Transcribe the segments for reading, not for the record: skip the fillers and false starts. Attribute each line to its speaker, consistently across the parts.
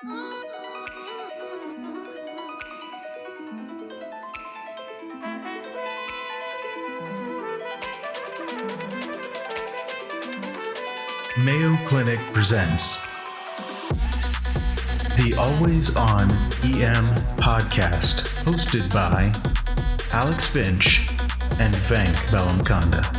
Speaker 1: Mayo Clinic presents the Always On EM podcast, hosted by Alex Finch and Venk Bellamconda.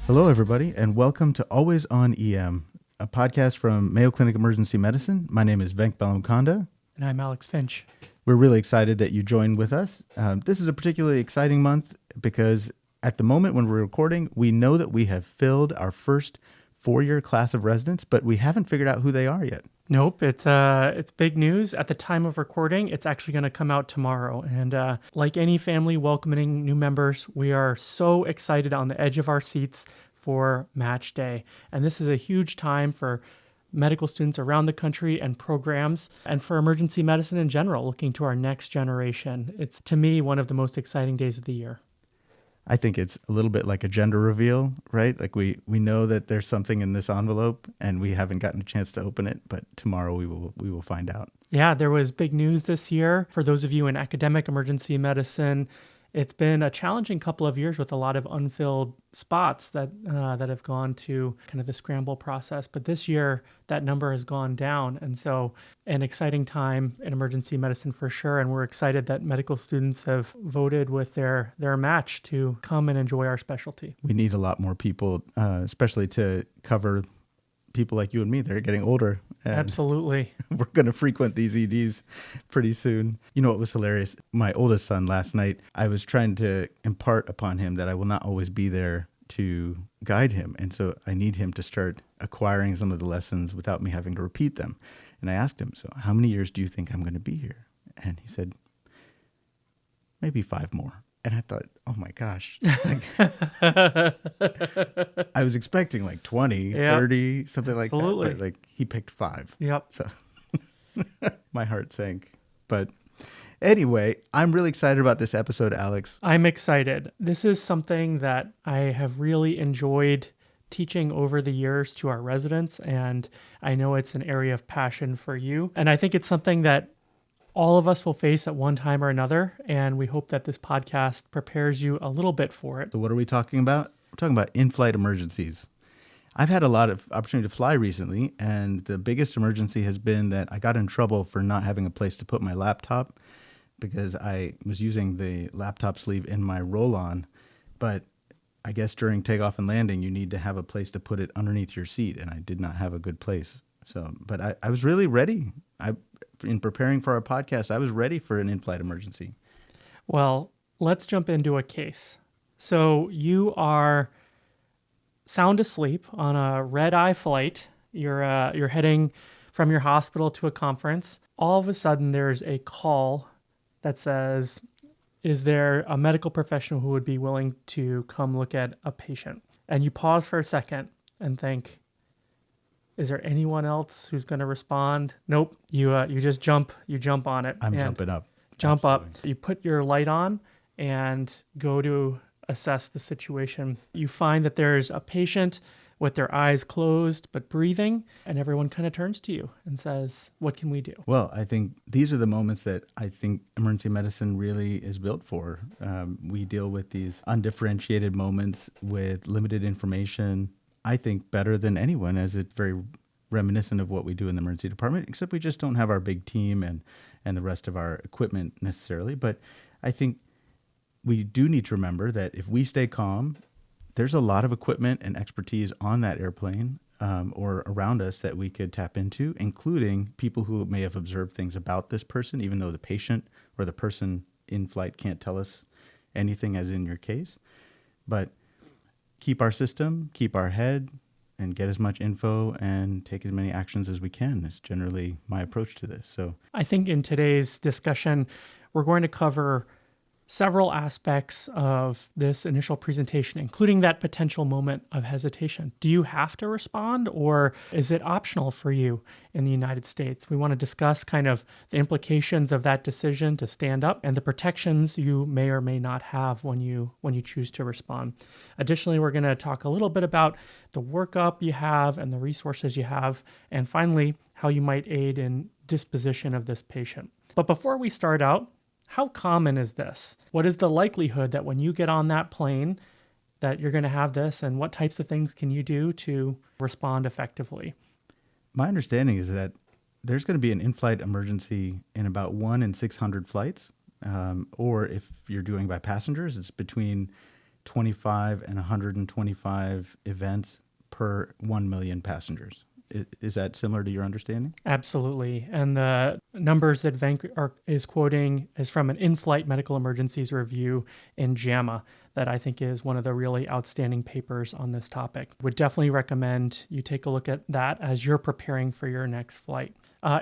Speaker 2: Hello, everybody, and welcome to Always On EM, a podcast from Mayo Clinic Emergency Medicine. My name is Venk Bellamconda.
Speaker 3: And I'm Alex Finch.
Speaker 2: We're really excited that you joined with us. This is a particularly exciting month because at the moment when we're recording, we know that we have filled our first four-year class of residents, but we haven't figured out who they are yet.
Speaker 3: Nope, it's big news. At the time of recording, it's actually going to come out tomorrow. And like any family welcoming new members, we are so excited on the edge of our seats for match day. And this is a huge time for medical students around the country and programs, and for emergency medicine in general, looking to our next generation. It's, to me, one of the most exciting days of the year.
Speaker 2: I think it's a little bit like a gender reveal, right? Like we know that there's something in this envelope and we haven't gotten a chance to open it, but tomorrow we will find out.
Speaker 3: Yeah, there was big news this year. For those of you in academic emergency medicine, it's been a challenging couple of years with a lot of unfilled spots that have gone to kind of the scramble process. But this year, that number has gone down. And so an exciting time in emergency medicine for sure. And we're excited that medical students have voted with their match to come and enjoy our specialty.
Speaker 2: We need a lot more people, especially to cover people like you and me that are getting older.
Speaker 3: Absolutely.
Speaker 2: We're going to frequent these EDs pretty soon. You know what was hilarious? My oldest son last night, I was trying to impart upon him that I will not always be there to guide him. And so I need him to start acquiring some of the lessons without me having to repeat them. And I asked him, so how many years do you think I'm going to be here? And he said, maybe 5 more. And I thought, oh my gosh. Like, I was expecting like 20, 30, something like that. But like he picked 5.
Speaker 3: Yep.
Speaker 2: So my heart sank. But anyway, I'm really excited about this episode, Alex.
Speaker 3: I'm excited. This is something that I have really enjoyed teaching over the years to our residents. And I know it's an area of passion for you. And I think it's something that all of us will face at one time or another, and we hope that this podcast prepares you a little bit for it.
Speaker 2: So what are we talking about? We're talking about in-flight emergencies. I've had a lot of opportunity to fly recently, and the biggest emergency has been that I got in trouble for not having a place to put my laptop because I was using the laptop sleeve in my roll-on, but I guess during takeoff and landing, you need to have a place to put it underneath your seat, and I did not have a good place. So, but I was really ready. In preparing for our podcast, I was ready for an in-flight emergency.
Speaker 3: Well, let's jump into a case. So you are sound asleep on a red-eye flight. You're heading from your hospital to a conference. All of a sudden, there's a call that says, is there a medical professional who would be willing to come look at a patient? And you pause for a second and think, is there anyone else who's going to respond? Nope. You just jump. You jump on it.
Speaker 2: I'm jumping up.
Speaker 3: Jump
Speaker 2: Absolutely.
Speaker 3: up. You put your light on and go to assess the situation. You find that there's a patient with their eyes closed but breathing, and everyone kind of turns to you and says, what can we do?
Speaker 2: Well, I think these are the moments that I think emergency medicine really is built for. We deal with these undifferentiated moments with limited information, I think better than anyone, as it's very reminiscent of what we do in the emergency department, except we just don't have our big team and the rest of our equipment necessarily. But I think we do need to remember that if we stay calm, there's a lot of equipment and expertise on that airplane or around us that we could tap into, including people who may have observed things about this person, even though the patient or the person in flight can't tell us anything, as in your case. But keep our system, keep our head, and get as much info and take as many actions as we can. That's generally my approach to this. So
Speaker 3: I think in today's discussion, we're going to cover several aspects of this initial presentation, including that potential moment of hesitation. Do you have to respond, or is it optional for you in the United States? We want to discuss kind of the implications of that decision to stand up and the protections you may or may not have when you choose to respond. Additionally, we're going to talk a little bit about the workup you have and the resources you have, and finally, how you might aid in disposition of this patient. But before we start out, how common is this? What is the likelihood that when you get on that plane that you're going to have this, and what types of things can you do to respond effectively?
Speaker 2: My understanding is that there's going to be an in-flight emergency in about 1 in 600 flights, or if you're doing by passengers, it's between 25 and 125 events per 1 million passengers. Is that similar to your understanding?
Speaker 3: Absolutely. And the numbers that Venk is quoting is from an in-flight medical emergencies review in JAMA that I think is one of the really outstanding papers on this topic. Would definitely recommend you take a look at that as you're preparing for your next flight.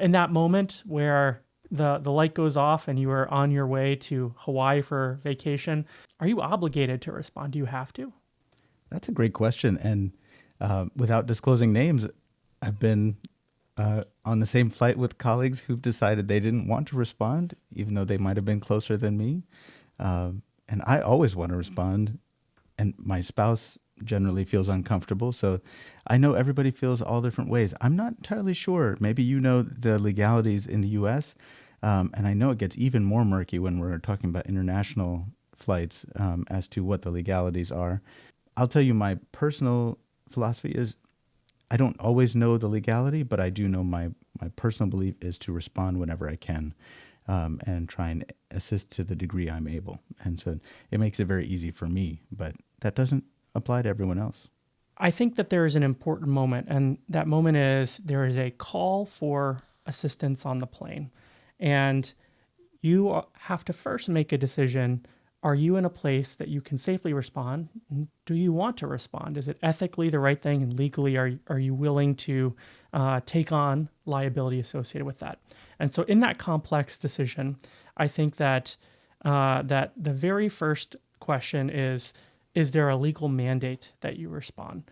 Speaker 3: In that moment where the light goes off and you are on your way to Hawaii for vacation, are you obligated to respond? Do you have to?
Speaker 2: That's a great question. And without disclosing names, I've been on the same flight with colleagues who've decided they didn't want to respond, even though they might have been closer than me. And I always want to respond, and my spouse generally feels uncomfortable. So I know everybody feels all different ways. I'm not entirely sure. Maybe you know the legalities in the U.S., and I know it gets even more murky when we're talking about international flights as to what the legalities are. I'll tell you my personal philosophy is I don't always know the legality, but I do know my personal belief is to respond whenever I can and try and assist to the degree I'm able. And so it makes it very easy for me, but that doesn't apply to everyone else.
Speaker 3: I think that there is an important moment, and that moment is there is a call for assistance on the plane. And you have to first make a decision. Are you in a place that you can safely respond? Do you want to respond? Is it ethically the right thing, and legally are you willing to take on liability associated with that? And so in that complex decision, I think that that the very first question is there a legal mandate that you respond?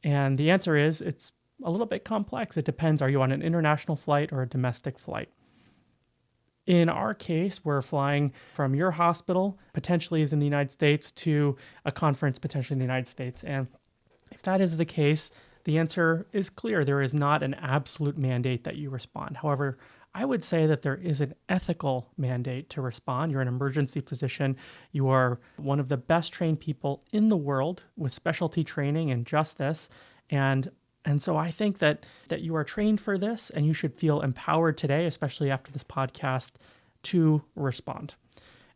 Speaker 3: And the answer is it's a little bit complex. It depends. Are you on an international flight or a domestic flight? In our case, we're flying from your hospital, potentially is in the United States, to a conference potentially in the United States. And if that is the case, the answer is clear. There is not an absolute mandate that you respond. However, I would say that there is an ethical mandate to respond. You're an emergency physician. You are one of the best trained people in the world with specialty training in just this. And so I think that you are trained for this, and you should feel empowered today, especially after this podcast, to respond.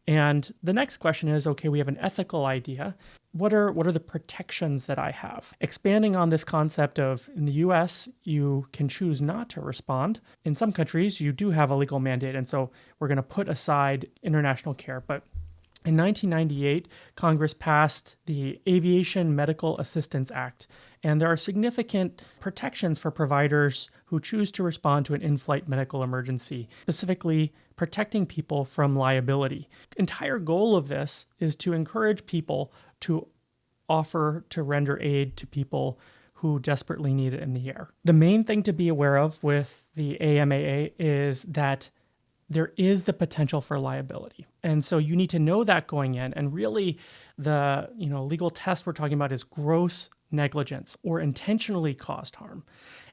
Speaker 3: And the next question is, okay, we have an ethical idea. What are the protections that I have? Expanding on this concept of, in the US, you can choose not to respond. In some countries, you do have a legal mandate, and so we're going to put aside international care. But in 1998, Congress passed the Aviation Medical Assistance Act, and there are significant protections for providers who choose to respond to an in-flight medical emergency, specifically protecting people from liability. The entire goal of this is to encourage people to offer to render aid to people who desperately need it in the air. The main thing to be aware of with the AMAA is that there is the potential for liability. And so you need to know that going in. And really the legal test we're talking about is gross negligence or intentionally caused harm.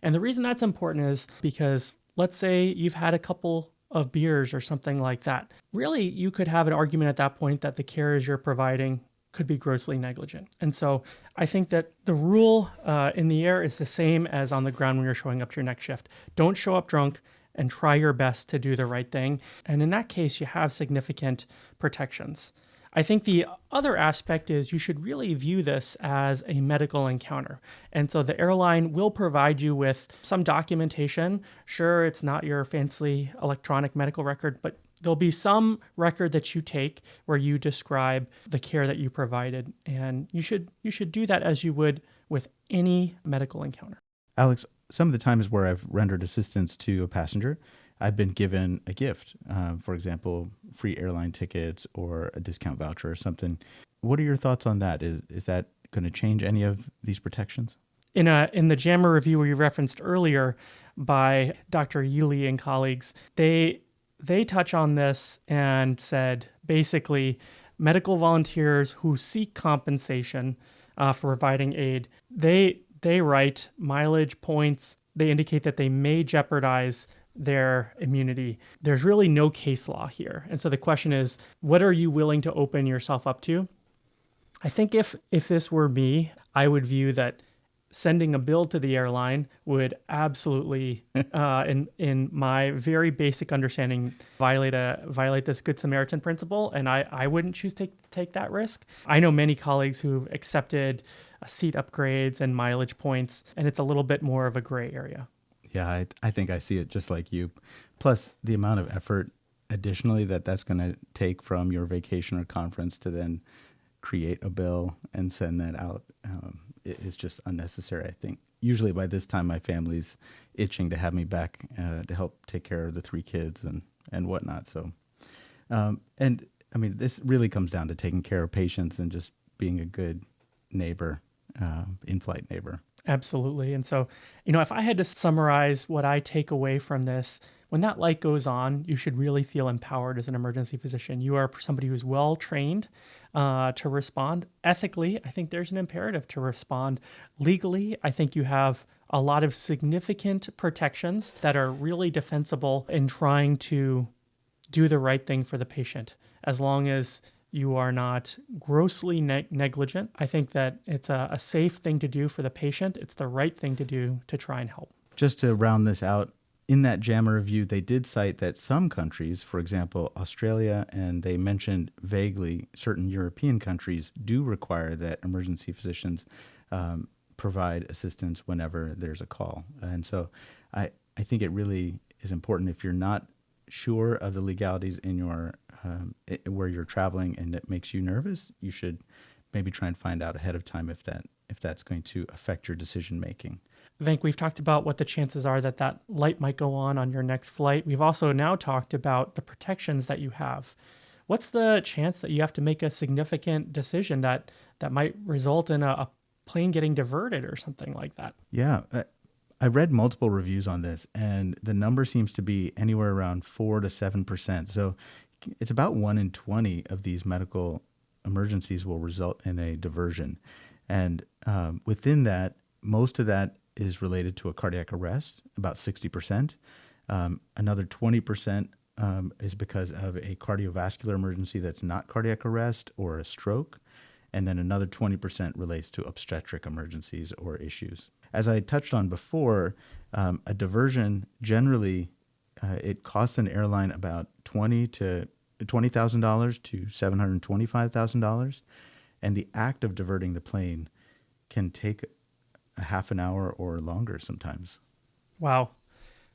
Speaker 3: And the reason that's important is because let's say you've had a couple of beers or something like that. Really, you could have an argument at that point that the care you're providing could be grossly negligent. And so I think that the rule in the air is the same as on the ground when you're showing up to your next shift. Don't show up drunk, and try your best to do the right thing. And in that case, you have significant protections. I think the other aspect is you should really view this as a medical encounter. And so the airline will provide you with some documentation. Sure, it's not your fancy electronic medical record, but there'll be some record that you take where you describe the care that you provided. And you should do that as you would with any medical encounter.
Speaker 2: Alex, some of the times where I've rendered assistance to a passenger, I've been given a gift, for example, free airline tickets or a discount voucher or something. What are your thoughts on that? Is that going to change any of these protections?
Speaker 3: In the JAMA review we referenced earlier by Dr. Yili and colleagues, they touch on this and said basically medical volunteers who seek compensation for providing aid, they write mileage points. They indicate that they may jeopardize their immunity. There's really no case law here. And so the question is, what are you willing to open yourself up to? I think if this were me, I would view that sending a bill to the airline would absolutely, in my very basic understanding, violate this Good Samaritan principle, and I wouldn't choose to take that risk. I know many colleagues who've accepted seat upgrades and mileage points, and it's a little bit more of a gray area.
Speaker 2: Yeah, I think I see it just like you. Plus, the amount of effort additionally that's going to take from your vacation or conference to then create a bill and send that out is just unnecessary, I think. Usually by this time, my family's itching to have me back to help take care of the 3 kids and whatnot. So, and I mean, this really comes down to taking care of patients and just being a good neighbor, in-flight neighbor.
Speaker 3: Absolutely. And so, if I had to summarize what I take away from this, when that light goes on, you should really feel empowered as an emergency physician. You are somebody who's well trained to respond. Ethically, I think there's an imperative to respond. Legally, I think you have a lot of significant protections that are really defensible in trying to do the right thing for the patient, as long as you are not grossly negligent. I think that it's a safe thing to do for the patient. It's the right thing to do to try and help.
Speaker 2: Just to round this out, in that JAMA review, they did cite that some countries, for example, Australia, and they mentioned vaguely certain European countries do require that emergency physicians provide assistance whenever there's a call. And so I think it really is important, if you're not sure of the legalities in your where you're traveling and it makes you nervous, you should maybe try and find out ahead of time if that's going to affect your decision making.
Speaker 3: Venk, we've talked about what the chances are that light might go on your next flight. We've also now talked about the protections that you have. What's the chance that you have to make a significant decision that might result in a plane getting diverted or something like that?
Speaker 2: Yeah, I read multiple reviews on this, and the number seems to be anywhere around 4 to 7%. So it's about 1 in 20 of these medical emergencies will result in a diversion. And within that, most of that is related to a cardiac arrest, about 60%. Another 20% is because of a cardiovascular emergency that's not cardiac arrest or a stroke. And then another 20% relates to obstetric emergencies or issues. As I touched on before, a diversion generally, it costs an airline about $20,000 to $725,000. And the act of diverting the plane can take a half an hour or longer sometimes.
Speaker 3: Wow.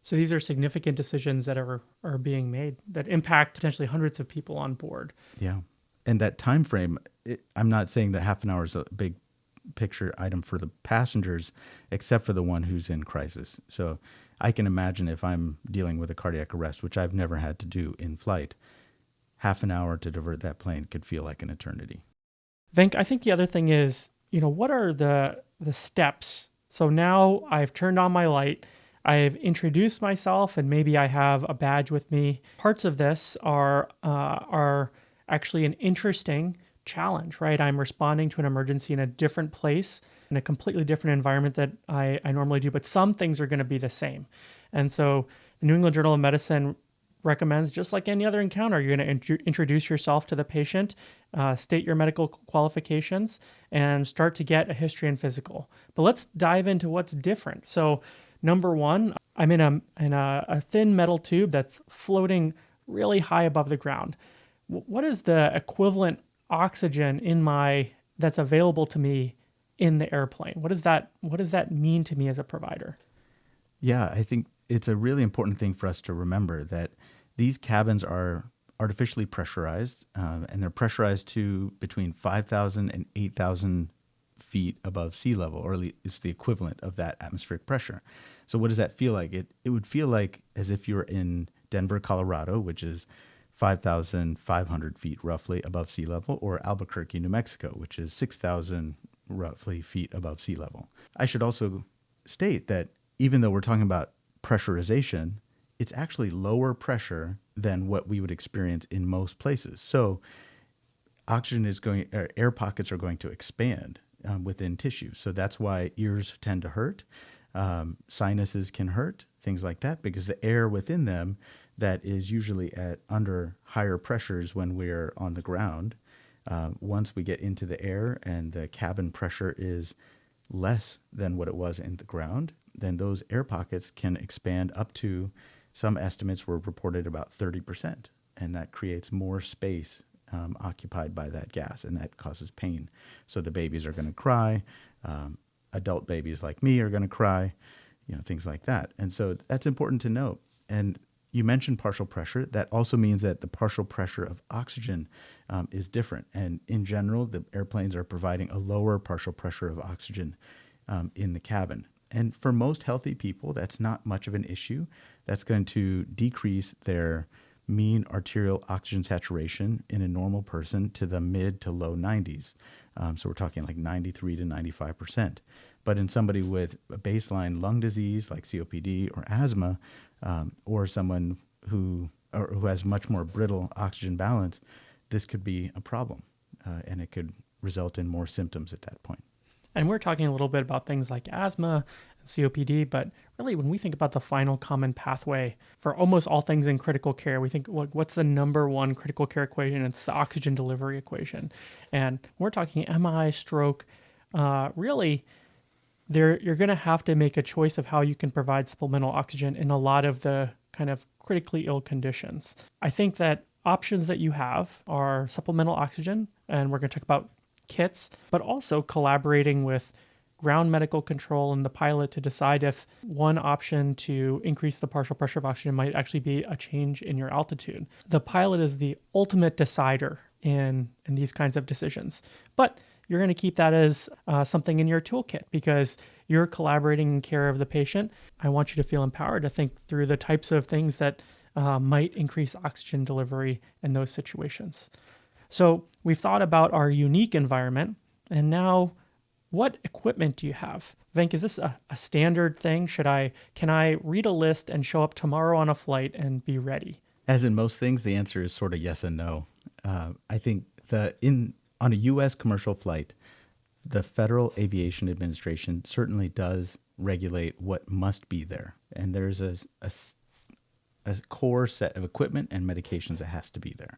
Speaker 3: So these are significant decisions that are being made that impact potentially hundreds of people on board.
Speaker 2: Yeah. And that time frame, I'm not saying that half an hour is a big picture item for the passengers, except for the one who's in crisis. So I can imagine if I'm dealing with a cardiac arrest, which I've never had to do in flight, half an hour to divert that plane could feel like an eternity.
Speaker 3: Venk, I think the other thing is, what are the steps? So now I've turned on my light, I've introduced myself, and maybe I have a badge with me. Parts of this are actually an interesting challenge, right? I'm responding to an emergency in a different place, in a completely different environment that I normally do, but some things are going to be the same. And so the New England Journal of Medicine recommends, just like any other encounter, you're going to introduce yourself to the patient, state your medical qualifications, and start to get a history and physical. But let's dive into what's different. So number one, I'm in a thin metal tube that's floating really high above the ground. What is the equivalent oxygen that's available to me in the airplane? What does that mean to me as a provider?
Speaker 2: Yeah, I think it's a really important thing for us to remember that these cabins are artificially pressurized, and they're pressurized to between 5,000 and 8,000 feet above sea level, or at least it's the equivalent of that atmospheric pressure. So what does that feel like? It would feel like as if you're in Denver, Colorado, which is 5,500 feet roughly above sea level, or Albuquerque, New Mexico, which is 6,000 roughly feet above sea level. I should also state that even though we're talking about pressurization, it's actually lower pressure than what we would experience in most places. So air pockets are going to expand within tissue. So that's why ears tend to hurt. Sinuses can hurt, things like that, because the air within them that is usually at under higher pressures when we're on the ground. Once we get into the air and the cabin pressure is less than what it was in the ground, then those air pockets can expand up to, some estimates were reported about 30%. And that creates more space occupied by that gas, and that causes pain. So the babies are going to cry. Adult babies like me are going to cry, things like that. And so that's important to note. And you mentioned partial pressure. That also means that the partial pressure of oxygen is different. And in general, the airplanes are providing a lower partial pressure of oxygen in the cabin. And for most healthy people, that's not much of an issue. That's going to decrease their mean arterial oxygen saturation in a normal person to the mid to low 90s. So we're talking like 93 to 95%. But in somebody with a baseline lung disease like COPD or asthma, or someone who has much more brittle oxygen balance, this could be a problem, and it could result in more symptoms at that point.
Speaker 3: And we're talking a little bit about things like asthma and COPD, but really when we think about the final common pathway for almost all things in critical care, we think, what's the number one critical care equation? It's the oxygen delivery equation. And we're talking MI, stroke, really, you're going to have to make a choice of how you can provide supplemental oxygen in a lot of the kind of critically ill conditions. I think that options that you have are supplemental oxygen, and we're going to talk about kits, but also collaborating with ground medical control and the pilot to decide if one option to increase the partial pressure of oxygen might actually be a change in your altitude. The pilot is the ultimate decider in these kinds of decisions, but you're going to keep that as something in your toolkit because you're collaborating in care of the patient. I want you to feel empowered to think through the types of things that might increase oxygen delivery in those situations. So we've thought about our unique environment, and now what equipment do you have? Venk, is this a standard thing? Can I read a list and show up tomorrow on a flight and be ready?
Speaker 2: As in most things, the answer is sort of yes and no. I think on a U.S. commercial flight, the Federal Aviation Administration certainly does regulate what must be there. And there's a core set of equipment and medications that has to be there.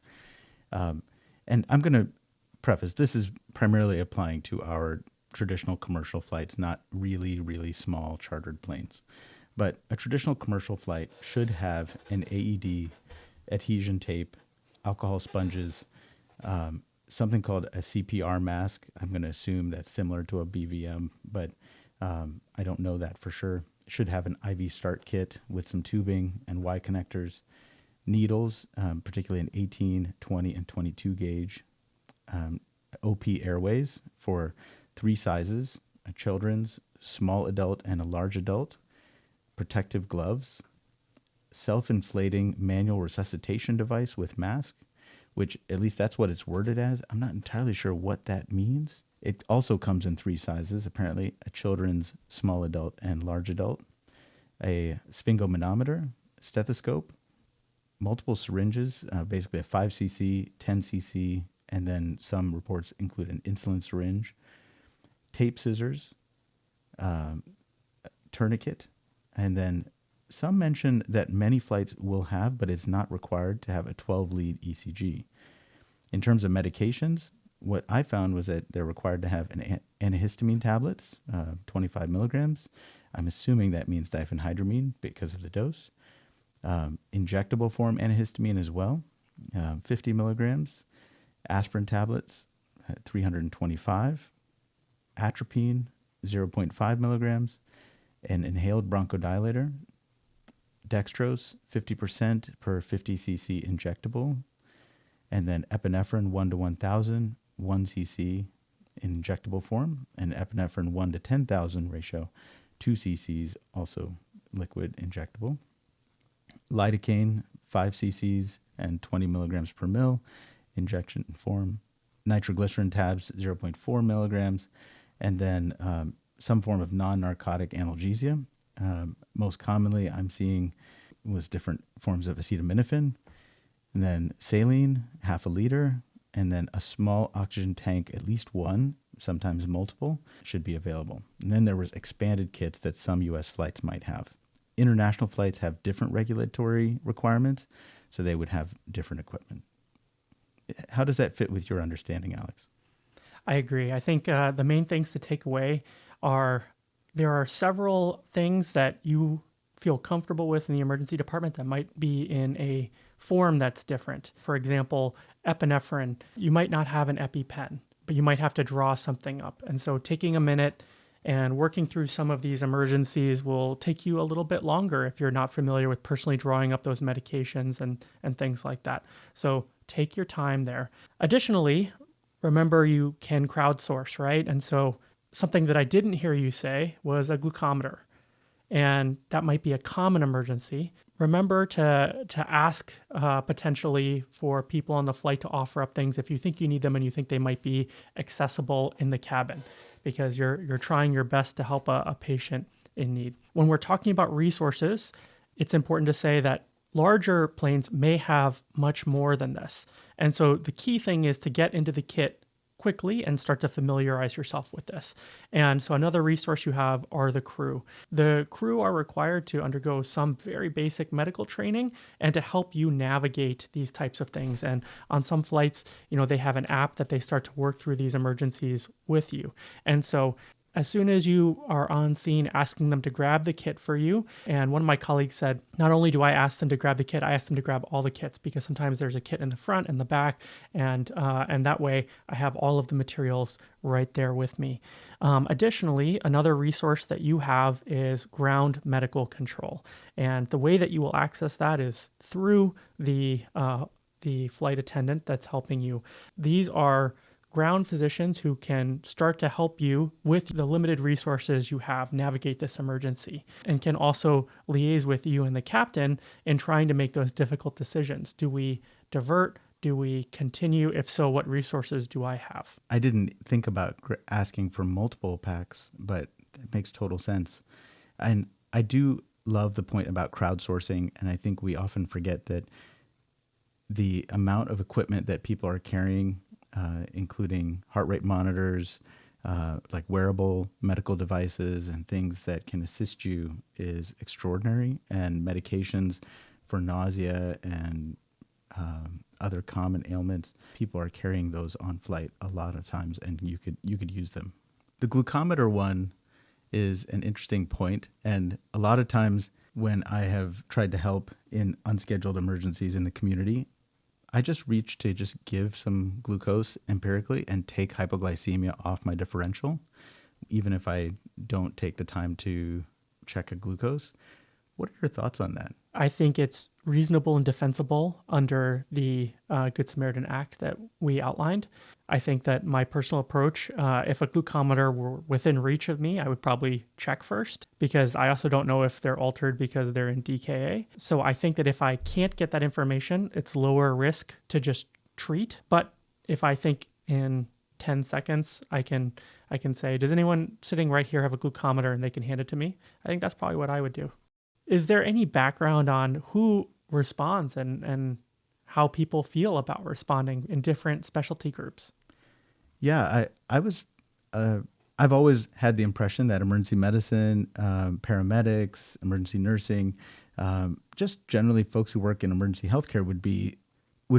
Speaker 2: And I'm going to preface, this is primarily applying to our traditional commercial flights, not really, really small chartered planes. But a traditional commercial flight should have an AED, adhesion tape, alcohol sponges, something called a CPR mask. I'm going to assume that's similar to a BVM, but I don't know that for sure. It should have an IV start kit with some tubing and Y connectors, needles, particularly an 18, 20, and 22 gauge, OP airways for 3 sizes, a children's, small adult, and a large adult, protective gloves, self-inflating manual resuscitation device with mask, which at least that's what it's worded as. I'm not entirely sure what that means. It also comes in 3 sizes, apparently, a children's, small adult, and large adult, a sphygmomanometer, stethoscope, multiple syringes, basically a 5cc, 10cc, and then some reports include an insulin syringe, tape scissors, tourniquet, and then some mention that many flights will have, but it's not required to have a 12-lead ECG. In terms of medications, what I found was that they're required to have an antihistamine tablets, 25 milligrams. I'm assuming that means diphenhydramine because of the dose. Injectable form antihistamine as well, 50 milligrams. Aspirin tablets, 325. Atropine, 0.5 milligrams. An inhaled bronchodilator. Dextrose, 50% per 50 cc injectable. And then epinephrine 1 to 1,000, 1 cc in injectable form. And epinephrine 1 to 10,000 ratio, 2 cc's also liquid injectable. Lidocaine, 5 cc's and 20 milligrams per mil, injection form. Nitroglycerin tabs, 0.4 milligrams, and then some form of non-narcotic analgesia. Most commonly, I'm seeing was different forms of acetaminophen, and then saline, half a liter, and then a small oxygen tank, at least one, sometimes multiple, should be available. And then there was expanded kits that some U.S. flights might have. International flights have different regulatory requirements, so they would have different equipment. How does that fit with your understanding, Alex?
Speaker 3: I agree. I think the main things to take away are there are several things that you feel comfortable with in the emergency department that might be in a form that's different. For example, epinephrine, you might not have an EpiPen, but you might have to draw something up. And so taking a minute and working through some of these emergencies will take you a little bit longer if you're not familiar with personally drawing up those medications and things like that. So take your time there. Additionally, remember you can crowdsource, right? And so something that I didn't hear you say was a glucometer. And that might be a common emergency. Remember to ask potentially for people on the flight to offer up things if you think you need them and you think they might be accessible in the cabin, because you're trying your best to help a patient in need. When we're talking about resources, it's important to say that larger planes may have much more than this. And so the key thing is to get into the kit quickly and start to familiarize yourself with this. And so another resource you have are the crew. The crew are required to undergo some very basic medical training and to help you navigate these types of things. And on some flights, they have an app that they start to work through these emergencies with you. And so as soon as you are on scene, asking them to grab the kit for you. And one of my colleagues said, not only do I ask them to grab the kit, I ask them to grab all the kits, because sometimes there's a kit in the front and the back, and that way I have all of the materials right there with me. Additionally, another resource that you have is ground medical control. And the way that you will access that is through the flight attendant that's helping you. These are ground physicians who can start to help you with the limited resources you have navigate this emergency, and can also liaise with you and the captain in trying to make those difficult decisions. Do we divert? Do we continue? If so, what resources do I have?
Speaker 2: I didn't think about asking for multiple packs, but it makes total sense. And I do love the point about crowdsourcing, and I think we often forget that the amount of equipment that people are carrying, including heart rate monitors, like wearable medical devices and things that can assist you, is extraordinary. And medications for nausea and other common ailments, people are carrying those on flight a lot of times, and you could use them. The glucometer one is an interesting point, and a lot of times when I have tried to help in unscheduled emergencies in the community, I just reach to just give some glucose empirically and take hypoglycemia off my differential, even if I don't take the time to check a glucose. What are your thoughts on that?
Speaker 3: I think it's reasonable and defensible under the Good Samaritan Act that we outlined. I think that my personal approach, if a glucometer were within reach of me, I would probably check first, because I also don't know if they're altered because they're in DKA. So I think that if I can't get that information, it's lower risk to just treat. But if I think in 10 seconds, I can say, does anyone sitting right here have a glucometer, and they can hand it to me? I think that's probably what I would do. Is there any background on who responds and how people feel about responding in different specialty groups?
Speaker 2: Yeah, I've always had the impression that emergency medicine, paramedics, emergency nursing, just generally folks who work in emergency healthcare would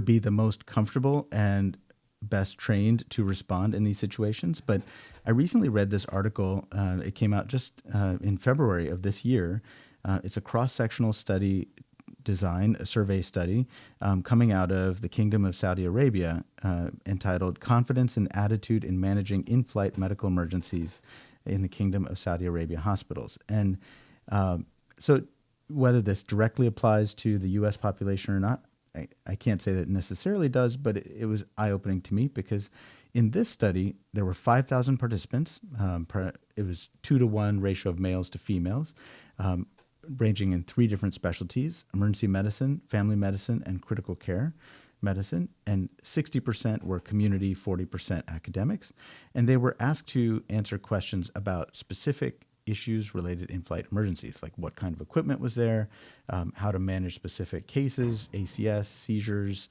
Speaker 2: be the most comfortable and best trained to respond in these situations. But I recently read this article. It came out just in February of this year. It's a cross-sectional study design, a survey study coming out of the Kingdom of Saudi Arabia, entitled Confidence and Attitude in Managing In-Flight Medical Emergencies in the Kingdom of Saudi Arabia Hospitals. And so whether this directly applies to the U.S. population or not, I can't say that it necessarily does, but it was eye-opening to me, because in this study, there were 5,000 participants. It was 2-to-1 ratio of males to females. ranging in 3 different specialties: emergency medicine, family medicine, and critical care medicine. And 60% were community, 40% academics. And they were asked to answer questions about specific issues related in-flight emergencies, like what kind of equipment was there, how to manage specific cases, ACS, seizures,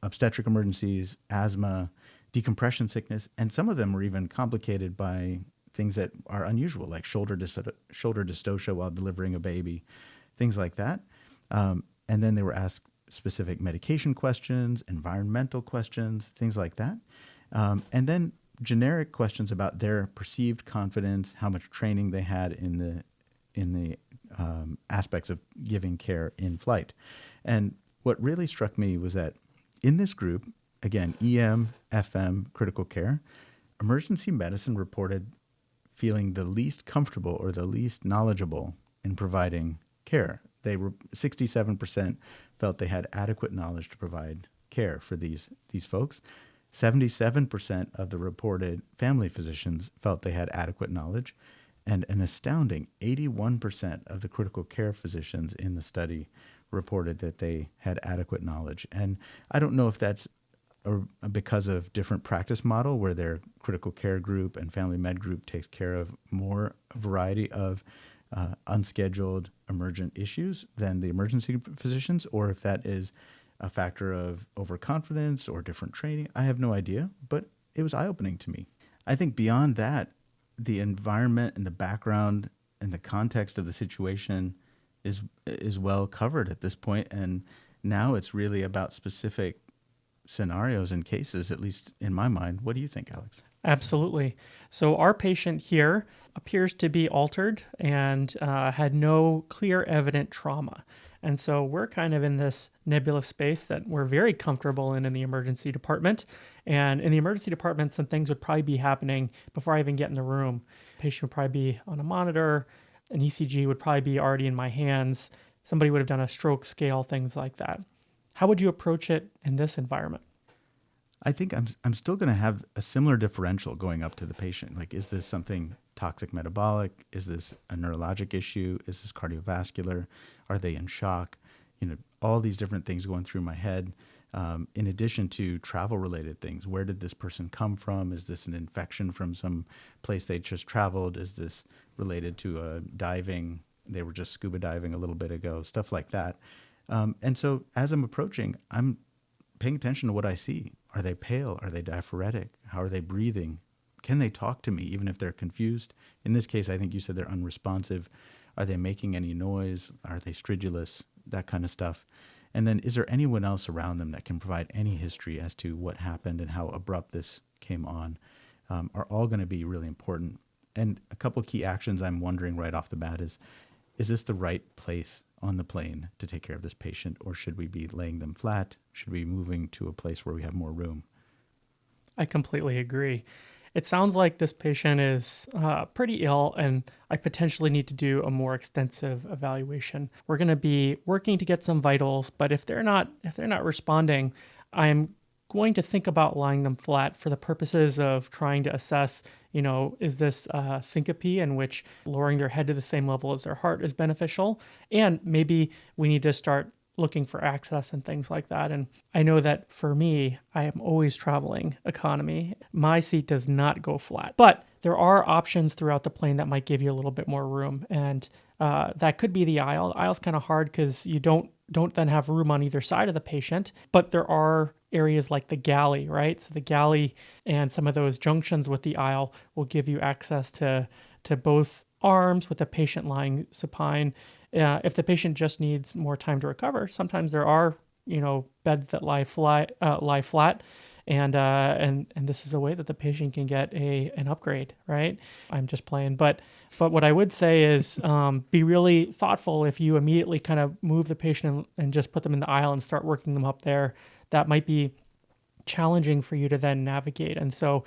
Speaker 2: obstetric emergencies, asthma, decompression sickness, and some of them were even complicated by things that are unusual, like shoulder dystocia while delivering a baby, things like that. And then they were asked specific medication questions, environmental questions, things like that. And then generic questions about their perceived confidence, how much training they had in the aspects of giving care in flight. And what really struck me was that in this group, again, EM, FM, critical care, emergency medicine reported feeling the least comfortable or the least knowledgeable in providing care. 67% felt they had adequate knowledge to provide care for these folks. 77% of the reported family physicians felt they had adequate knowledge, and an astounding 81% of the critical care physicians in the study reported that they had adequate knowledge. And I don't know if that's because of different practice model where their critical care group and family med group takes care of more variety of unscheduled emergent issues than the emergency physicians, or if that is a factor of overconfidence or different training. I have no idea, but it was eye-opening to me. I think beyond that, the environment and the background and the context of the situation is well covered at this point, and now it's really about specific scenarios and cases, at least in my mind. What do you think, Alex?
Speaker 3: Absolutely. So our patient here appears to be altered and had no clear evident trauma. And so we're kind of in this nebulous space that we're very comfortable in the emergency department. And in the emergency department, some things would probably be happening before I even get in the room. Patient would probably be on a monitor. An ECG would probably be already in my hands. Somebody would have done a stroke scale, things like that. How would you approach it in this environment?
Speaker 2: I think I'm still going to have a similar differential going up to the patient. Like, is this something toxic metabolic? Is this a neurologic issue? Is this cardiovascular? Are they in shock? All these different things going through my head. In addition to travel-related things, where did this person come from? Is this an infection from some place they just traveled? Is this related to diving? They were just scuba diving a little bit ago, stuff like that. And so as I'm approaching, I'm paying attention to what I see. Are they pale? Are they diaphoretic? How are they breathing? Can they talk to me even if they're confused? In this case, I think you said they're unresponsive. Are they making any noise? Are they stridulous? That kind of stuff. And then is there anyone else around them that can provide any history as to what happened and how abrupt this came on? Are all going to be really important. And a couple key actions I'm wondering right off the bat is this the right place on the plane to take care of this patient, or should we be laying them flat? Should we be moving to a place where we have more room?
Speaker 3: I completely agree. It sounds like this patient is pretty ill, and I potentially need to do a more extensive evaluation. We're going to be working to get some vitals, but if they're not responding, I'm going to think about lying them flat for the purposes of trying to assess, is this syncope in which lowering their head to the same level as their heart is beneficial? And maybe we need to start looking for access and things like that. And I know that for me, I am always traveling economy. My seat does not go flat, but there are options throughout the plane that might give you a little bit more room. And that could be the aisle. The aisle's kind of hard because you don't then have room on either side of the patient, but there are areas like the galley, right? So the galley and some of those junctions with the aisle will give you access to both arms with the patient lying supine. If the patient just needs more time to recover, sometimes there are, beds that lie flat, and this is a way that the patient can get an upgrade, right? I'm just playing, but what I would say is be really thoughtful. If you immediately kind of move the patient and just put them in the aisle and start working them up there, that might be challenging for you to then navigate. And so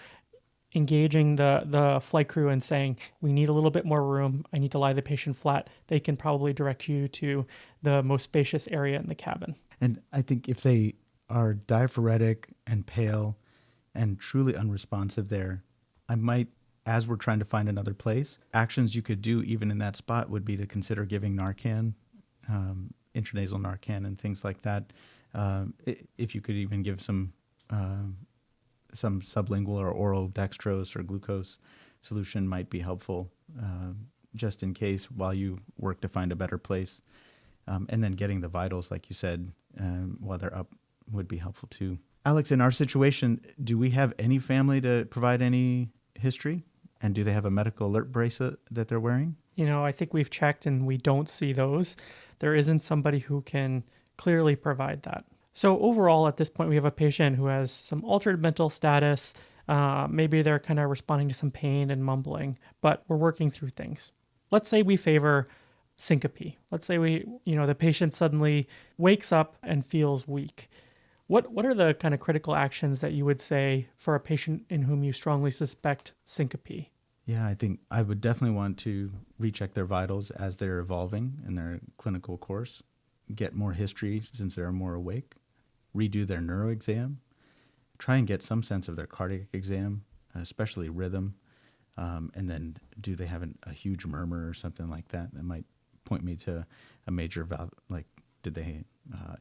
Speaker 3: engaging the flight crew and saying, we need a little bit more room, I need to lie the patient flat, they can probably direct you to the most spacious area in the cabin.
Speaker 2: And I think if they are diaphoretic and pale and truly unresponsive there, I might as we're trying to find another place, actions you could do even in that spot would be to consider giving Narcan, intranasal Narcan and things like that. If you could even give some sublingual or oral dextrose or glucose solution might be helpful, just in case while you work to find a better place. And then getting the vitals, like you said, while they're up would be helpful too. Alex, in our situation, do we have any family to provide any history? And do they have a medical alert bracelet that they're wearing?
Speaker 3: I think we've checked and we don't see those. There isn't somebody who can clearly provide that. So overall, at this point, we have a patient who has some altered mental status. Maybe they're kind of responding to some pain and mumbling, but we're working through things. Let's say we favor syncope. Let's say the patient suddenly wakes up and feels weak. What are the kind of critical actions that you would say for a patient in whom you strongly suspect syncope?
Speaker 2: Yeah, I think I would definitely want to recheck their vitals as they're evolving in their clinical course, get more history since they're more awake, redo their neuro exam, try and get some sense of their cardiac exam, especially rhythm, and then do they have a huge murmur or something like that that might point me to a major valve, like did they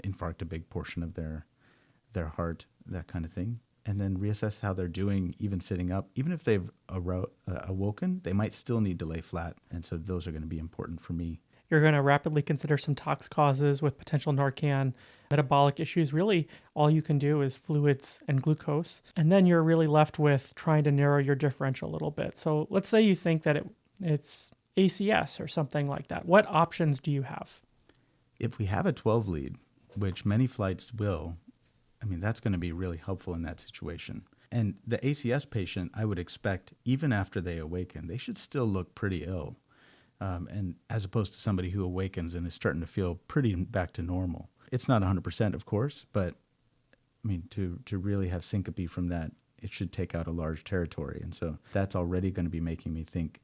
Speaker 2: infarct a big portion of their heart, that kind of thing. And then reassess how they're doing, even sitting up. Even if they've awoken, they might still need to lay flat. And so those are going to be important for me.
Speaker 3: You're going to rapidly consider some tox causes with potential Narcan, metabolic issues. Really, all you can do is fluids and glucose. And then you're really left with trying to narrow your differential a little bit. So let's say you think that it's ACS or something like that. What options do you have?
Speaker 2: If we have a 12 lead, which many flights will, that's going to be really helpful in that situation. And the ACS patient, I would expect, even after they awaken, they should still look pretty ill. And as opposed to somebody who awakens and is starting to feel pretty back to normal. It's not 100%, of course, but to really have syncope from that, it should take out a large territory. And so that's already going to be making me think,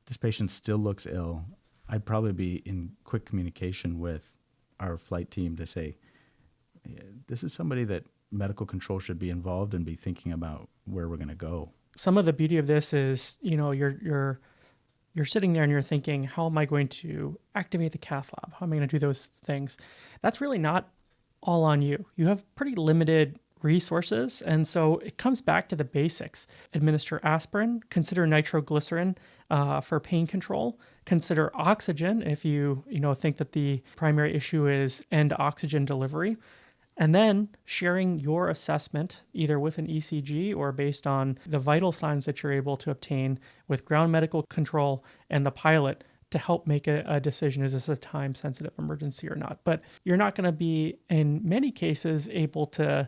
Speaker 2: this patient still looks ill. I'd probably be in quick communication with our flight team to say, this is somebody that medical control should be involved and be thinking about where we're going to go.
Speaker 3: Some of the beauty of this is, you're sitting there and you're thinking, how am I going to activate the cath lab? How am I going to do those things? That's really not all on you. You have pretty limited resources. And so it comes back to the basics. Administer aspirin, consider nitroglycerin for pain control, consider oxygen if you think that the primary issue is end oxygen delivery. And then sharing your assessment, either with an ECG or based on the vital signs that you're able to obtain with ground medical control and the pilot to help make a decision, is this a time-sensitive emergency or not? But you're not going to be, in many cases, able to,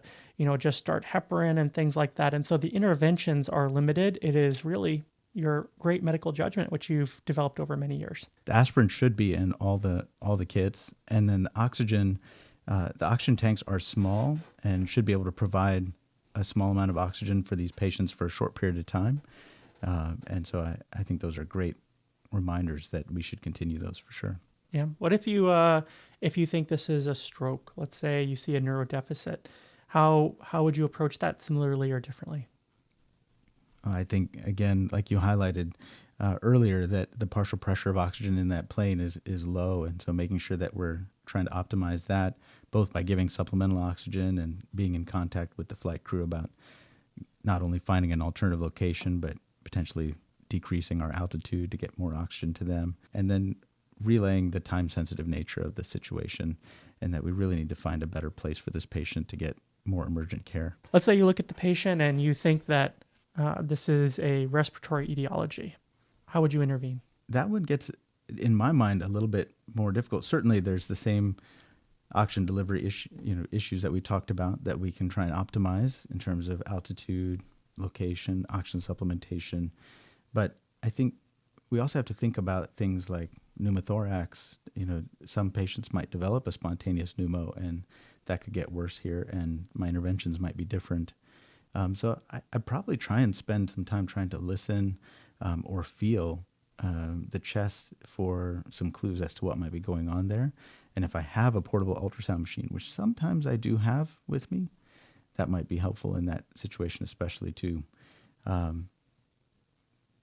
Speaker 3: just start heparin and things like that. And so the interventions are limited. It is really your great medical judgment, which you've developed over many years.
Speaker 2: The aspirin should be in all the kits, and then the oxygen tanks are small and should be able to provide a small amount of oxygen for these patients for a short period of time. And so I think those are great reminders that we should continue those for sure.
Speaker 3: Yeah. What if you think this is a stroke? Let's say you see a neurodeficit. How would you approach that similarly or differently?
Speaker 2: I think, again, like you highlighted earlier, that the partial pressure of oxygen in that plane is low. And so making sure that we're trying to optimize that, both by giving supplemental oxygen and being in contact with the flight crew about not only finding an alternative location, but potentially decreasing our altitude to get more oxygen to them, and then relaying the time-sensitive nature of the situation and that we really need to find a better place for this patient to get more emergent care.
Speaker 3: Let's say you look at the patient and you think that this is a respiratory etiology. How would you intervene?
Speaker 2: That one gets, in my mind, a little bit more difficult. Certainly there's the same oxygen delivery issues that we talked about that we can try and optimize in terms of altitude, location, oxygen supplementation. But I think we also have to think about things like pneumothorax. Some patients might develop a spontaneous pneumo, and that could get worse here, and my interventions might be different. So I'd probably try and spend some time trying to listen or feel the chest for some clues as to what might be going on there. And if I have a portable ultrasound machine, which sometimes I do have with me, that might be helpful in that situation, especially to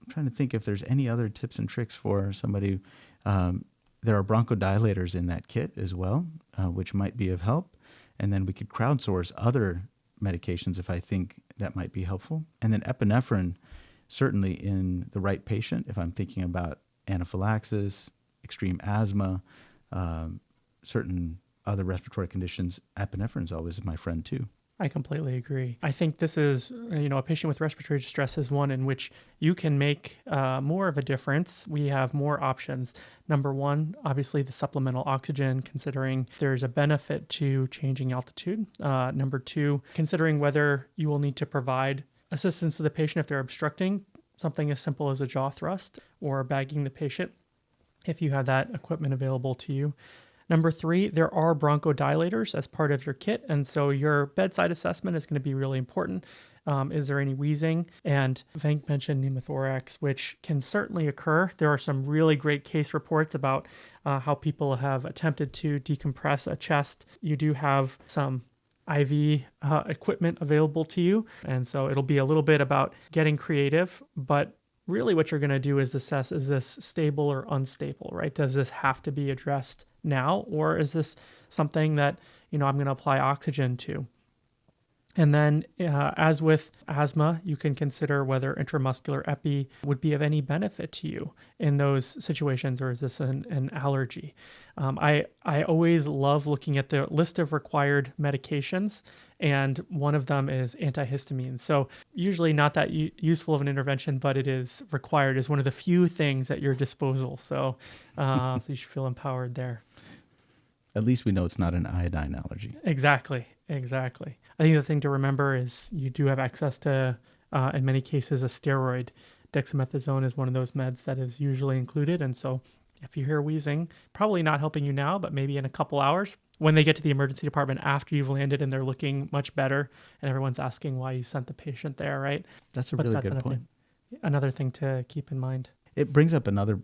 Speaker 2: trying to think if there's any other tips and tricks for somebody. There are bronchodilators in that kit as well, which might be of help. And then we could crowdsource other medications if I think that might be helpful. And then epinephrine, certainly in the right patient, if I'm thinking about anaphylaxis, extreme asthma, certain other respiratory conditions, epinephrine is always my friend too.
Speaker 3: I completely agree. I think this is, a patient with respiratory distress is one in which you can make more of a difference. We have more options. Number one, obviously the supplemental oxygen, considering there's a benefit to changing altitude. Number two, considering whether you will need to provide assistance to the patient if they're obstructing, something as simple as a jaw thrust or bagging the patient if you have that equipment available to you. Number three, there are bronchodilators as part of your kit. And so your bedside assessment is going to be really important. Is there any wheezing? And Venk mentioned pneumothorax, which can certainly occur. There are some really great case reports about how people have attempted to decompress a chest. You do have some IV equipment available to you. And so it'll be a little bit about getting creative, but really what you're going to do is assess, is this stable or unstable, right? Does this have to be addressed now, or is this something that, I'm going to apply oxygen to? And then as with asthma, you can consider whether intramuscular epi would be of any benefit to you in those situations, or is this an allergy? I always love looking at the list of required medications, and one of them is antihistamines. So usually not that useful of an intervention, but it is required as one of the few things at your disposal. So, so you should feel empowered there.
Speaker 2: At least we know it's not an iodine allergy.
Speaker 3: Exactly. I think the thing to remember is you do have access to, in many cases, a steroid. Dexamethasone is one of those meds that is usually included. And so if you hear wheezing, probably not helping you now, but maybe in a couple hours, when they get to the emergency department after you've landed and they're looking much better and everyone's asking why you sent the patient there, right?
Speaker 2: That's a really good point.
Speaker 3: Another thing to keep in mind.
Speaker 2: It brings up another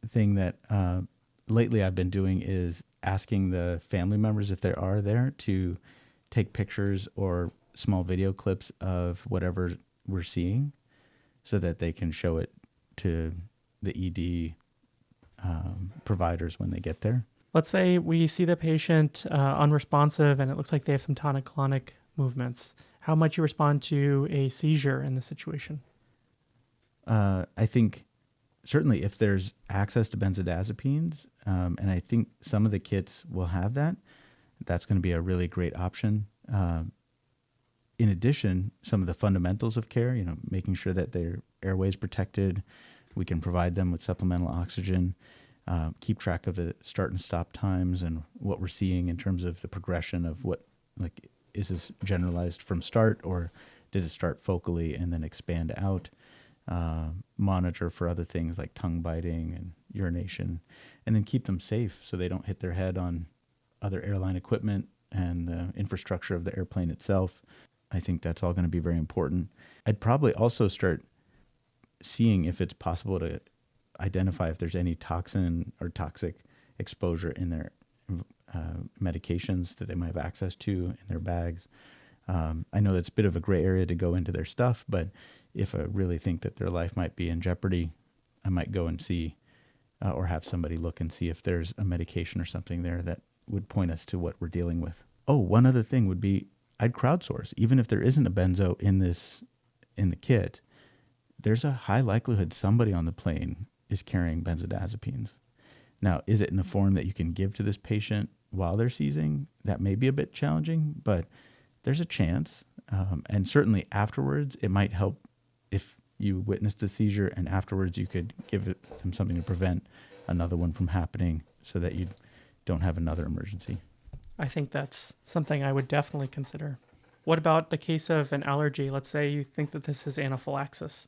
Speaker 2: thing that lately I've been doing is asking the family members, if they are there, to take pictures or small video clips of whatever we're seeing so that they can show it to the ED providers when they get there.
Speaker 3: Let's say we see the patient unresponsive and it looks like they have some tonic-clonic movements. How might you respond to a seizure in this situation?
Speaker 2: I think certainly if there's access to benzodiazepines, and I think some of the kits will have that, that's going to be a really great option. In addition, some of the fundamentals of care, making sure that their airway is protected, we can provide them with supplemental oxygen, keep track of the start and stop times and what we're seeing in terms of the progression of is this generalized from start, or did it start focally and then expand out? Monitor for other things like tongue biting and urination, and then keep them safe so they don't hit their head on other airline equipment and the infrastructure of the airplane itself. I think that's all going to be very important. I'd probably also start seeing if it's possible to identify if there's any toxin or toxic exposure in their medications that they might have access to in their bags. I know that's a bit of a gray area to go into their stuff, but if I really think that their life might be in jeopardy, I might go and see or have somebody look and see if there's a medication or something there that would point us to what we're dealing with. Oh, one other thing would be I'd crowdsource. Even if there isn't a benzo in the kit, there's a high likelihood somebody on the plane is carrying benzodiazepines. Now, is it in a form that you can give to this patient while they're seizing? That may be a bit challenging, but there's a chance. And certainly afterwards, it might help if you witnessed the seizure and afterwards you could give them something to prevent another one from happening so that you don't have another emergency.
Speaker 3: I think that's something I would definitely consider. What about the case of an allergy? Let's say you think that this is anaphylaxis.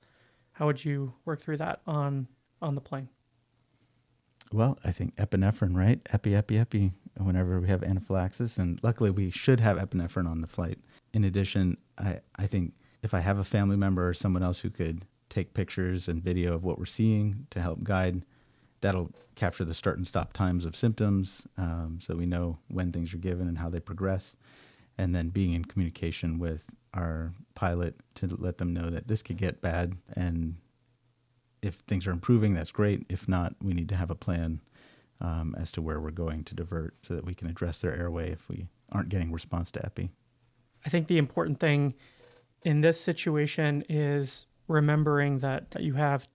Speaker 3: How would you work through that on the plane?
Speaker 2: Well, I think epinephrine, right? Epi, whenever we have anaphylaxis. And luckily, we should have epinephrine on the flight. In addition, I think if I have a family member or someone else who could take pictures and video of what we're seeing to help guide, that'll capture the start and stop times of symptoms, so we know when things are given and how they progress. And then being in communication with our pilot to let them know that this could get bad and If things are improving, that's great. If not, we need to have a plan as to where we're going to divert so that we can address their airway if we aren't getting response to epi.
Speaker 3: I think the important thing in this situation is remembering that you have,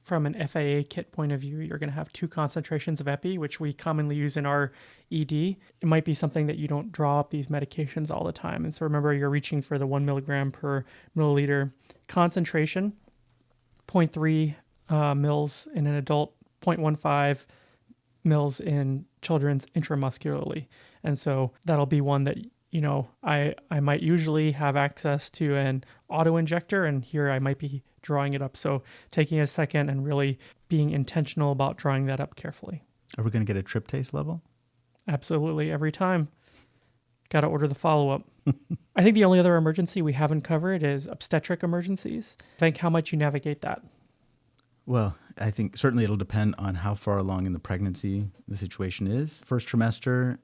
Speaker 3: from an FAA kit point of view, you're going to have 2 concentrations of epi, which we commonly use in our ED. It might be something that you don't draw up these medications all the time. And so remember, you're reaching for the 1 milligram per milliliter concentration, 0.3 mils in an adult, 0.15 mils in children's intramuscularly. And so that'll be one that, I might usually have access to an auto injector, and here I might be drawing it up. So taking a second and really being intentional about drawing that up carefully.
Speaker 2: Are we going to get a tryptase level?
Speaker 3: Absolutely. Every time. Got to order the follow-up. I think the only other emergency we haven't covered is obstetric emergencies. Venk, how might you navigate that?
Speaker 2: Well, I think certainly it'll depend on how far along in the pregnancy the situation is. First trimester,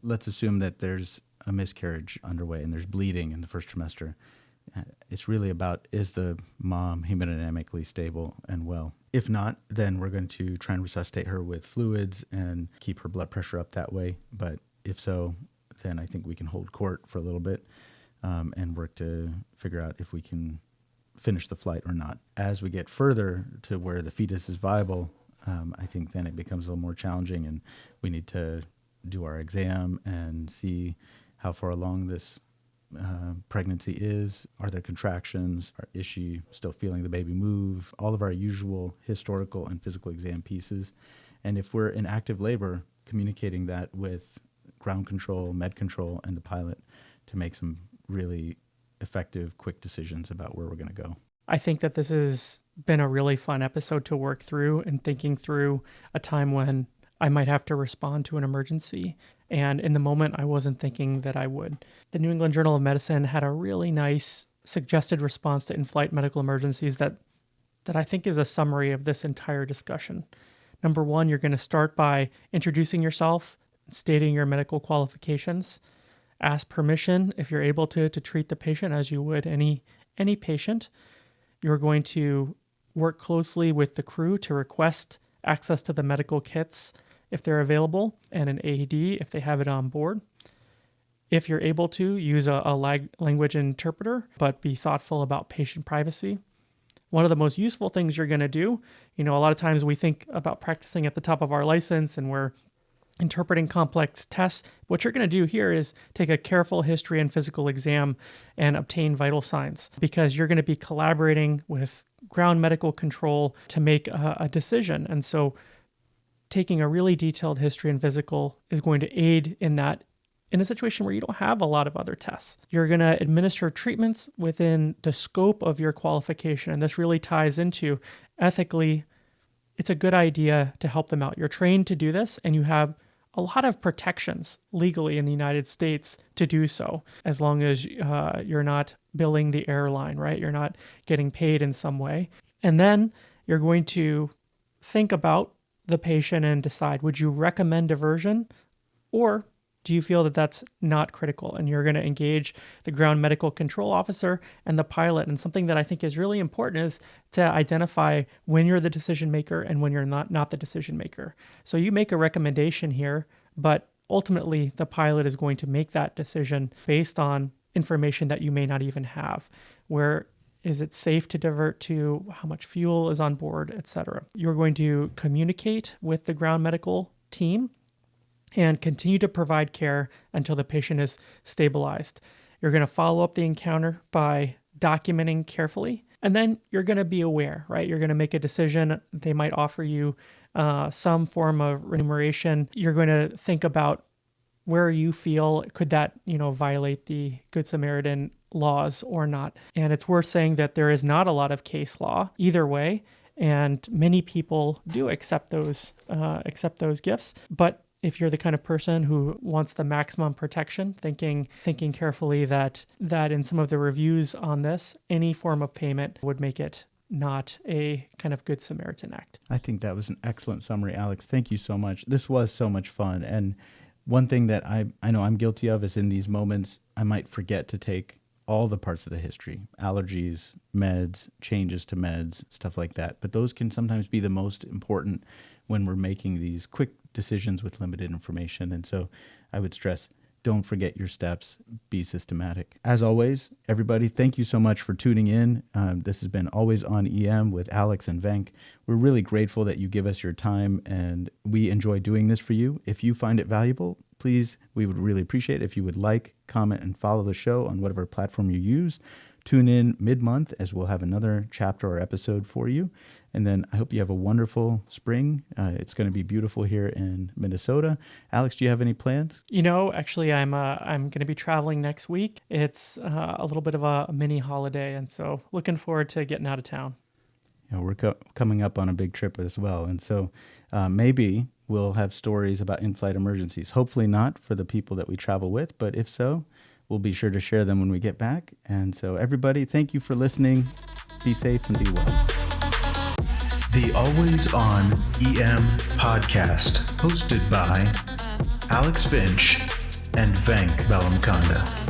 Speaker 2: let's assume that there's a miscarriage underway and there's bleeding in the first trimester. It's really about, is the mom hemodynamically stable and well? If not, then we're going to try and resuscitate her with fluids and keep her blood pressure up that way. But if so, then I think we can hold court for a little bit and work to figure out if we can finish the flight or not. As we get further to where the fetus is viable, I think then it becomes a little more challenging, and we need to do our exam and see how far along this pregnancy is. Are there contractions? Is she still feeling the baby move? All of our usual historical and physical exam pieces. And if we're in active labor, communicating that with ground control, med control, and the pilot to make some really effective, quick decisions about where we're going to go.
Speaker 3: I think that this has been a really fun episode to work through, and thinking through a time when I might have to respond to an emergency. And in the moment, I wasn't thinking that I would. The New England Journal of Medicine had a really nice suggested response to in-flight medical emergencies that I think is a summary of this entire discussion. Number 1, you're going to start by introducing yourself, stating your medical qualifications. Ask permission, if you're able to treat the patient as you would any patient. You're going to work closely with the crew to request access to the medical kits if they're available, and an AED if they have it on board. If you're able to, use a language interpreter, but be thoughtful about patient privacy. One of the most useful things you're going to do, a lot of times we think about practicing at the top of our license and we're interpreting complex tests. What you're going to do here is take a careful history and physical exam and obtain vital signs, because you're going to be collaborating with ground medical control to make a decision. And so taking a really detailed history and physical is going to aid in that, in a situation where you don't have a lot of other tests. You're going to administer treatments within the scope of your qualification. And this really ties into, ethically, it's a good idea to help them out. You're trained to do this, and you have a lot of protections legally in the United States to do so, as long as you're not billing the airline, right? You're not getting paid in some way. And then you're going to think about the patient and decide, would you recommend diversion, or do you feel that that's not critical? And you're going to engage the ground medical control officer and the pilot. And something that I think is really important is to identify when you're the decision maker and when you're not the decision maker. So you make a recommendation here, but ultimately the pilot is going to make that decision based on information that you may not even have. Where is it safe to divert to? How much fuel is on board, etc. You're going to communicate with the ground medical team and continue to provide care until the patient is stabilized. You're going to follow up the encounter by documenting carefully, and then you're going to be aware, right? You're going to make a decision. They might offer you some form of remuneration. You're going to think about where you feel, could that, violate the Good Samaritan laws or not? And it's worth saying that there is not a lot of case law either way, and many people do accept those gifts. But if you're the kind of person who wants the maximum protection, thinking carefully that in some of the reviews on this, any form of payment would make it not a kind of Good Samaritan act.
Speaker 2: I think that was an excellent summary, Alex. Thank you so much. This was so much fun. And one thing that I know I'm guilty of is, in these moments, I might forget to take all the parts of the history, allergies, meds, changes to meds, stuff like that. But those can sometimes be the most important when we're making these quick decisions with limited information. And so I would stress, don't forget your steps, be systematic. As always, everybody, thank you so much for tuning in. This has been Always on EM with Alex and Venk. We're really grateful that you give us your time, and we enjoy doing this for you. If you find it valuable, please, we would really appreciate it if you would like, comment, and follow the show on whatever platform you use. Tune in mid-month as we'll have another chapter or episode for you. And then I hope you have a wonderful spring. It's going to be beautiful here in Minnesota. Alex, do you have any plans?
Speaker 3: Actually, I'm going to be traveling next week. It's a little bit of a mini holiday, and so looking forward to getting out of town.
Speaker 2: We're coming up on a big trip as well. And so maybe we'll have stories about in-flight emergencies. Hopefully not for the people that we travel with, but if so, we'll be sure to share them when we get back. And so everybody, thank you for listening. Be safe and be well.
Speaker 1: The Always On EM podcast, hosted by Alex Finch and Venk Bellamconda.